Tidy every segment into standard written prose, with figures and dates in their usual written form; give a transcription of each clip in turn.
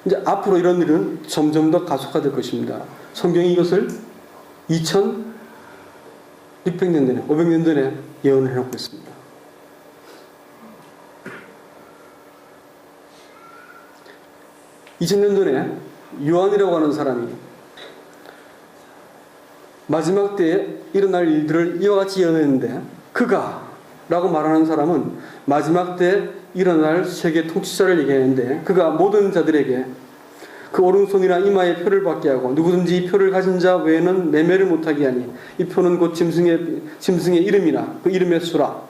이제 앞으로 이런 일은 점점 더 가속화될 것입니다. 성경이 이것을 2600년 전에, 500년 전에 예언을 해놓고 있습니다. (2000년) 전에 요한이라고 하는 사람이 마지막 때에 일어날 일들을 이와 같이 예언했는데, 그가 라고 말하는 사람은 마지막 때 일어날 세계 통치자를 얘기하는데, 그가 모든 자들에게 그 오른손이나 이마에 표를 받게 하고 누구든지 이 표를 가진 자 외에는 매매를 못하게 하니 이 표는 곧 짐승의 이름이나 그 이름의 수라.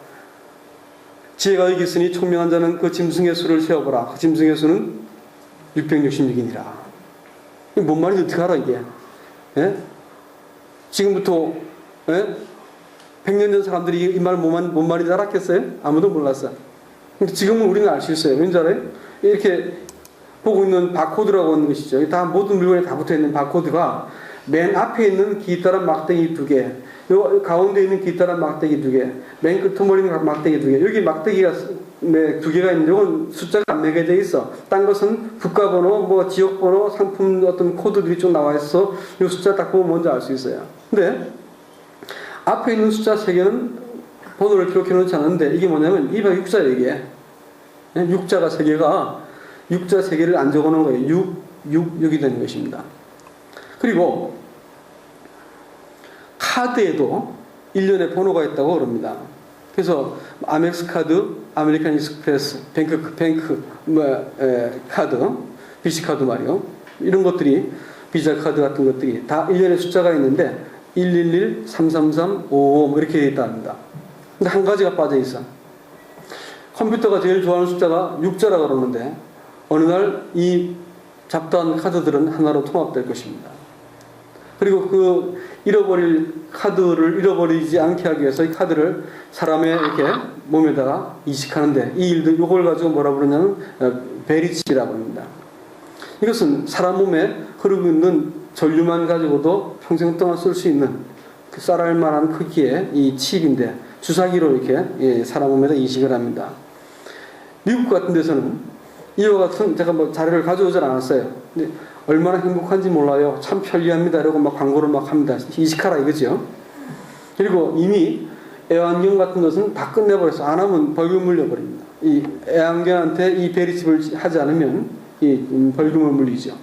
지혜가 여기 있으니 총명한 자는 그 짐승의 수를 세어보라. 그 짐승의 수는 666이니라. 이게 뭔 말인지 어떻게 알아 이게? 예? 지금부터 100년 전 사람들이 이 말 뭔 말인지 알았겠어요? 아무도 몰랐어. 근데 지금은 우리는 알 수 있어요. 왠지 알아요? 이렇게 보고 있는 바코드라고 하는 것이죠. 다 모든 물건에 다 붙어있는 바코드가 맨 앞에 있는 기타란 막대기 2개, 요 가운데 있는 기타란 막대기 2개, 맨 끝머리 있는 막대기 2개, 여기 막대기가 2개가 있는데 이건 숫자가 안 매겨져 있어. 딴 것은 국가번호, 뭐 지역번호, 상품 어떤 코드들이 좀 나와 있어. 이 숫자 딱 보면 뭔지 알 수 있어요. 근데 앞에 있는 숫자 3개는 번호를 기록해 놓지 않았는데, 이게 뭐냐면 이봐 6자예요. 이게 6자가 3개가 6자 3개를 안 적어 놓은 거예요. 6이 되는 것입니다. 그리고 카드에도 1년에 번호가 있다고 그럽니다. 그래서 아멕스 카드, 아메리칸 익스프레스, 뱅크 카드, BC 카드 말이요. 이런 것들이, 비자 카드 같은 것들이 다 1년에 숫자가 있는데 111, 333, 55 뭐 이렇게 되어 있답니다. 근데 한 가지가 빠져 있어. 컴퓨터가 제일 좋아하는 숫자가 6자라고 그러는데 어느 날 이 잡다한 카드들은 하나로 통합될 것입니다. 그리고 그 잃어버릴 카드를 잃어버리지 않게 하기 위해서 이 카드를 사람의 이렇게 몸에다가 이식하는데, 이 일도 이걸 가지고 뭐라 부르냐면 베리치라고 합니다. 이것은 사람 몸에 흐르고 있는 전류만 가지고도 평생 동안 쓸 수 있는 그 쌀알 만한 크기의 이 칩인데 주사기로 이렇게 사람 몸에다 이식을 합니다. 미국 같은 데서는 이와 같은, 제가 뭐 자료를 가져오질 않았어요. 근데 얼마나 행복한지 몰라요. 참 편리합니다. 이러고 막 광고를 막 합니다. 이식하라 이거죠. 그리고 이미 애완견 같은 것은 다 끝내버렸어. 안 하면 벌금 물려버립니다. 이 애완견한테 이 베리칩을 하지 않으면 이 벌금을 물리죠.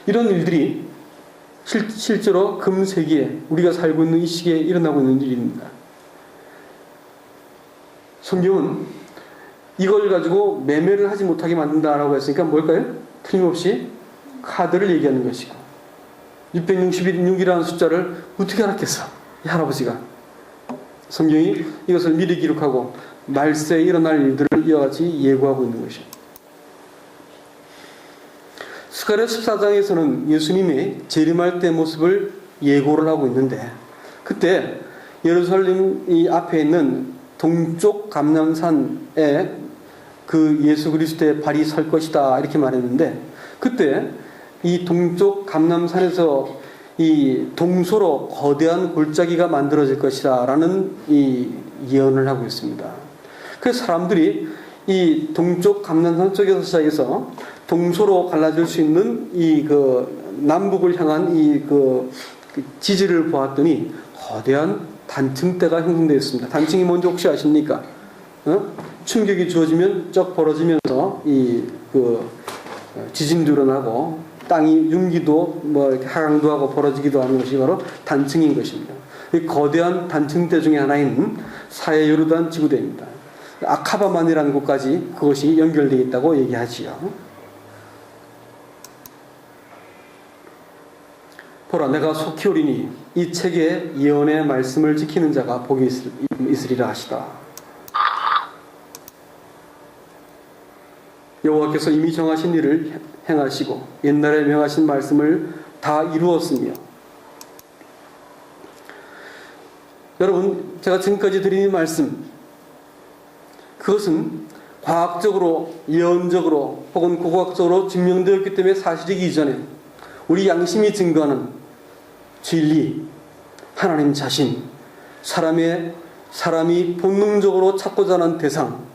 이런 일들이 실제로 금세기에 우리가 살고 있는 이 시기에 일어나고 있는 일입니다. 성경은 이걸 가지고 매매를 하지 못하게 만든다라고 했으니까 뭘까요? 틀림없이 카드를 얘기하는 것이고, 666이라는 숫자를 어떻게 알았겠어? 이 할아버지가. 성경이 이것을 미리 기록하고 말세에 일어날 일들을 이와 같이 예고하고 있는 것이죠. 스가랴 14장에서는 예수님의 재림할 때 모습을 예고를 하고 있는데, 그때 예루살렘 이 앞에 있는 동쪽 감람산에 그 예수 그리스도의 발이 설 것이다 이렇게 말했는데, 그때 이 동쪽 감람산에서 이 동서로 거대한 골짜기가 만들어질 것이다 라는 이 예언을 하고 있습니다. 그래서 사람들이 이 동쪽 감람산 쪽에서 시작해서 동서로 갈라질 수 있는 이 그 남북을 향한 이 그 지지를 보았더니 거대한 단층대가 형성되어 있습니다. 단층이 뭔지 혹시 아십니까? 충격이 주어지면 쩍 벌어지면서 이 그 지진도 일어나고 땅이 융기도 뭐 이렇게 하강도 하고 벌어지기도 하는 것이 바로 단층인 것입니다. 이 거대한 단층대 중에 하나인 사해 요르단 지구대입니다. 아카바만이라는 곳까지 그것이 연결되어 있다고 얘기하지요. 보라, 내가 속히 오리니 이 책의 예언의 말씀을 지키는 자가 복이 있으리라 하시다. 여호와께서 이미 정하신 일을 행하시고 옛날에 명하신 말씀을 다 이루었으며, 여러분 제가 지금까지 드린 말씀, 그것은 과학적으로 예언적으로 혹은 고고학적으로 증명되었기 때문에 사실이기 이전에 우리 양심이 증거하는 진리, 하나님 자신, 사람이 본능적으로 찾고자 하는 대상,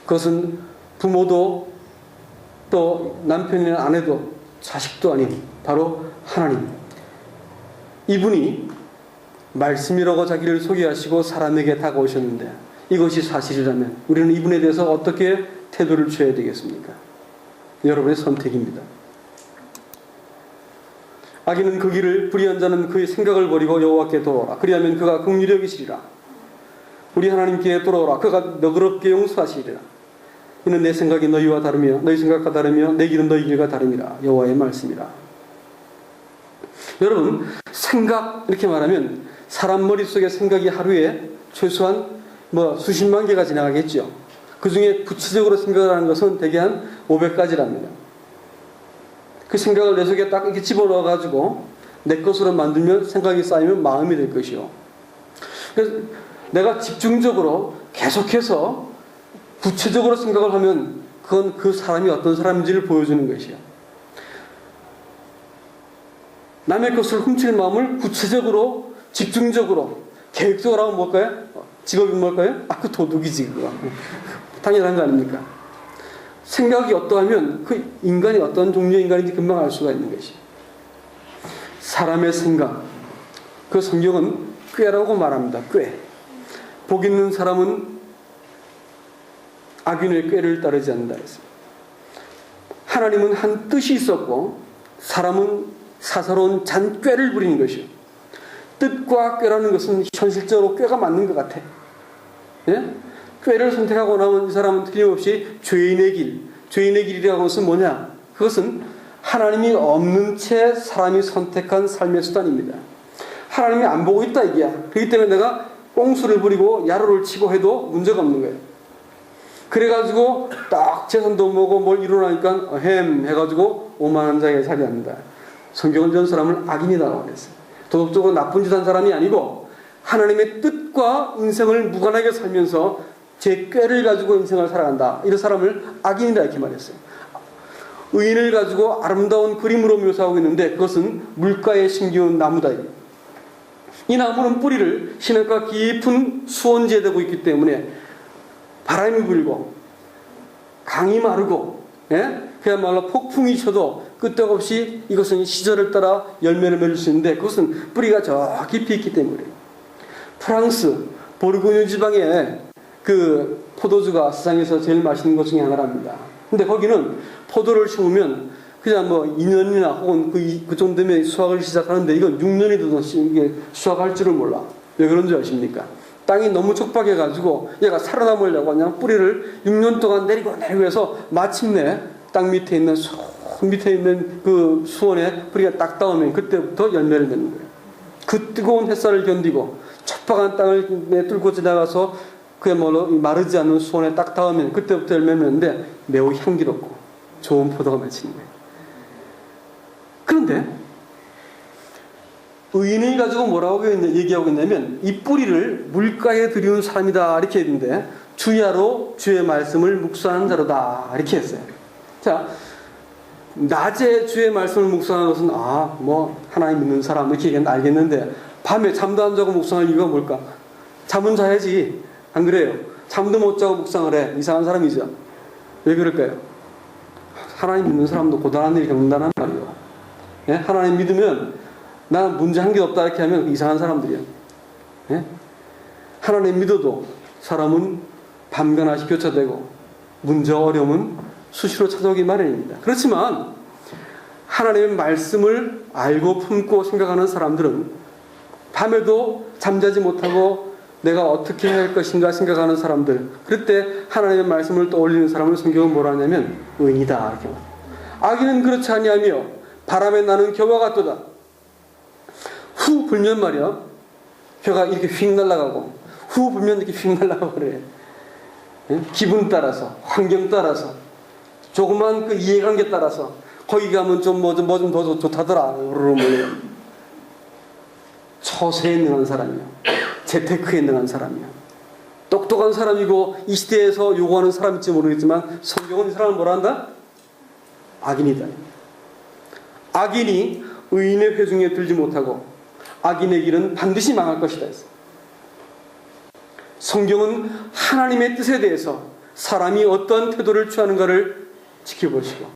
그것은 부모도 또 남편이나 아내도 자식도 아닌 바로 하나님, 이분이 말씀이라고 자기를 소개하시고 사람에게 다가오셨는데 이것이 사실이라면 우리는 이분에 대해서 어떻게 태도를 취해야 되겠습니까? 여러분의 선택입니다. 악인은 그 길을, 불의한 자는 그의 생각을 버리고 여호와께 돌아오라. 그리하면 그가 긍휼히 여기시리라. 우리 하나님께 돌아오라. 그가 너그럽게 용서하시리라. 이는 내 생각이 너희와 다르며 너희 생각과 다르며 내 길은 너희 길과 다름이라. 여호와의 말씀이라. 여러분, 생각 이렇게 말하면 사람 머릿속에 생각이 하루에 최소한 수십만 개가 지나가겠죠. 그 중에 구체적으로 생각을 하는 것은 대개 한 500가지랍니다. 그 생각을 내 속에 딱 이렇게 집어넣어 가지고 내 것으로 만들면 생각이 쌓이면 마음이 될 것이요. 그래서 내가 집중적으로 계속해서 구체적으로 생각을 하면 그건 그 사람이 어떤 사람인지를 보여주는 것이요. 남의 것을 훔칠 마음을 구체적으로 집중적으로 계획적으로 하면 뭘까요? 직업이 뭘까요? 그 도둑이지 그거. 당연한 거 아닙니까? 생각이 어떠하면 그 인간이 어떤 종류의 인간인지 금방 알 수가 있는 것이. 사람의 생각, 그 성경은 꾀라고 말합니다. 꾀. 복 있는 사람은 악인의 꾀를 따르지 않는다 했습니다. 하나님은 한 뜻이 있었고 사람은 사사로운 잔꾀를 부리는 것이요. 뜻과 꾀라는 것은 현실적으로 꾀가 맞는 것 같아. 예? 꾀를 선택하고 나면 이 사람은 틀림없이 죄인의 길, 죄인의 길이라고 하는 것은 뭐냐? 그것은 하나님이 없는 채 사람이 선택한 삶의 수단입니다. 하나님이 안 보고 있다 이게야. 그렇기 때문에 내가 꽁수를 부리고 야로를 치고 해도 문제가 없는 거예요. 그래가지고 딱 재산도 뭐고 뭘 이루나니까 해가지고 오만한장에 살이합니다. 성경은 전 사람을 악인이라고 그랬어요. 도덕적으로 나쁜 짓 한 사람이 아니고 하나님의 뜻과 인생을 무관하게 살면서 제 꾀를 가지고 인생을 살아간다. 이런 사람을 악인이다 이렇게 말했어요. 의인을 가지고 아름다운 그림으로 묘사하고 있는데 그것은 물가에 심기운 나무다. 이 나무는 뿌리를 시냇가 깊은 수원지에 대고 있기 때문에 바람이 불고 강이 마르고 그야말로 폭풍이 쳐도 끄떡없이 이것은 시절을 따라 열매를 맺을 수 있는데 그것은 뿌리가 저 깊이 있기 때문에. 프랑스 보르고뉴 지방에 그 포도주가 세상에서 제일 맛있는 것 중에 하나랍니다. 근데 거기는 포도를 심으면 그냥 2년이나 혹은 그 정도 되면 수확을 시작하는데 이건 6년이 돼도 이게 수확할 줄을 몰라. 왜 그런 줄 아십니까? 땅이 너무 촉박해가지고 얘가 살아남으려고 그냥 뿌리를 6년 동안 내리고 해서 마침내 땅 밑에 있는 밑에 있는 그 수원에 뿌리가 딱 닿으면 그때부터 열매를 맺는 거예요. 그 뜨거운 햇살을 견디고 촉박한 땅을 뚫고 지나가서 그야말로 마르지 않는 수원에 딱 닿으면 그때부터 열매를 맺는데 매우 향기롭고 좋은 포도가 맺히는 거예요. 그런데 의인을 가지고 뭐라고 얘기하고 있냐면 이 뿌리를 물가에 들이운 사람이다 이렇게 했는데 주야로 주의 말씀을 묵상하는 자로다 이렇게 했어요. 자, 낮에 주의 말씀을 묵상하는 것은 하나님 믿는 사람 이렇게 알겠는데 밤에 잠도 안 자고 묵상할 이유가 뭘까? 잠은 자야지. 안 그래요? 잠도 못 자고 묵상을 해. 이상한 사람이죠. 왜 그럴까요? 하나님 믿는 사람도 고단한 일이 겪는다는 말이에요. 예? 하나님 믿으면 나 문제 한 개 없다 이렇게 하면 이상한 사람들이에요. 예? 하나님 믿어도 사람은 밤낮이 교차되고 문제 어려움은 수시로 찾아오기 마련입니다. 그렇지만 하나님의 말씀을 알고 품고 생각하는 사람들은 밤에도 잠자지 못하고 내가 어떻게 해야 할 것인가 생각하는 사람들, 그럴 때 하나님의 말씀을 떠올리는 사람을 성경은 뭐라 하냐면 의인이다 이렇게. 악인은 그렇지 아니하며 바람에 나는 겨와 같도다. 후 불면 말이야 겨가 이렇게 휙 날아가고 후 불면 이렇게 휙 날아가고 그래. 기분 따라서 환경 따라서 조그만 그 이해관계 따라서 거기 가면 좀 뭐 좀 더 좋다더라. 처세에 능한 사람이요. 재테크에 능한 사람이야. 똑똑한 사람이고 이 시대에서 요구하는 사람일지 모르겠지만 성경은 이 사람을 뭐라 한다? 악인이다. 악인이 의인의 회중에 들지 못하고 악인의 길은 반드시 망할 것이다 했어. 성경은 하나님의 뜻에 대해서 사람이 어떤 태도를 취하는가를 지켜보시고